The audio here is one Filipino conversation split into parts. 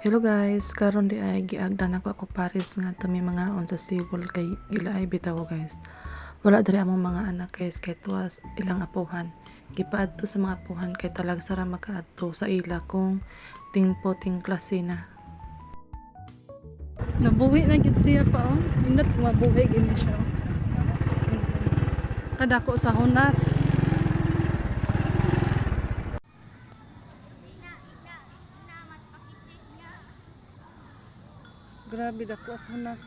Hello guys, karon di ay giagdan ako Paris nga tumi mga on sa Cebu kay ila ay bitaw guys. Wala diri among mga anak guys kay tuwas ilang apuhan. Gipaadto sa mga apuhan kay talag sara makaadto sa ila kung tingpo ting klase na. Nabuhi na gid siya pa oh. Indot mabuhi gini siya. Kadako sa hunas. Grabe dako sa hunas.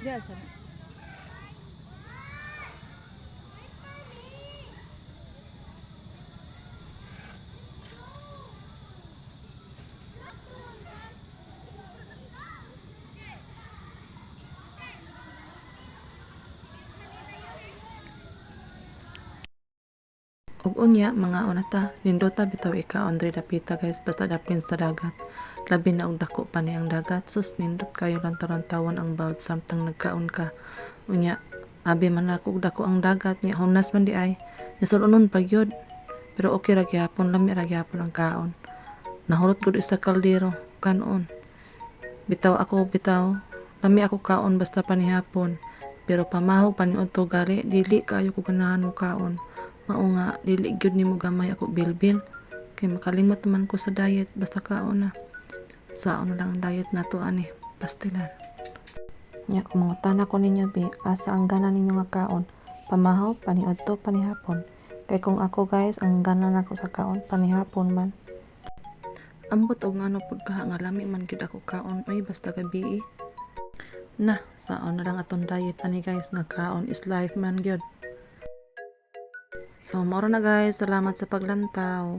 Diyan sa. Ug unya mga unata nindota bitaw ika Andre dapita guys basta dapin sa dagat. Labi na og dako pa ni ang dagat sus nindot kayo lang taron-tawon ang bawd samtang nagkaon ka. Unya abi man ako og dako ang dagat nya hunas man di ay. Nasulunon pa gyud. Pero okay ra gyapon lami ra gyapon ang kaon. Nahurot gud isa kaldero kanon. Bitaw lami ako kaon basta panihapon. Pero pamahaw paniudto gali dili kayo ko ganahan mo kaon. Mao nga dili gyud nimo gamay ako bilbil kay makalimot man ko sa diet basta kaon na. Saon na lang ang diet nato ani pastilan. Nya kung mangutana ko ninyo bi asa ang gana ninyo nga kaon pamahaw paniudto panihapon kay kung ako guys ang gana nako sa kaon panihapon man. Ambot og ngano pud kaha nga lami man gid ako kaon ay basta gabi. Na saon na lang aton diet ani guys nga kaon is life man gyud. So, moro na guys. Salamat sa paglantaw.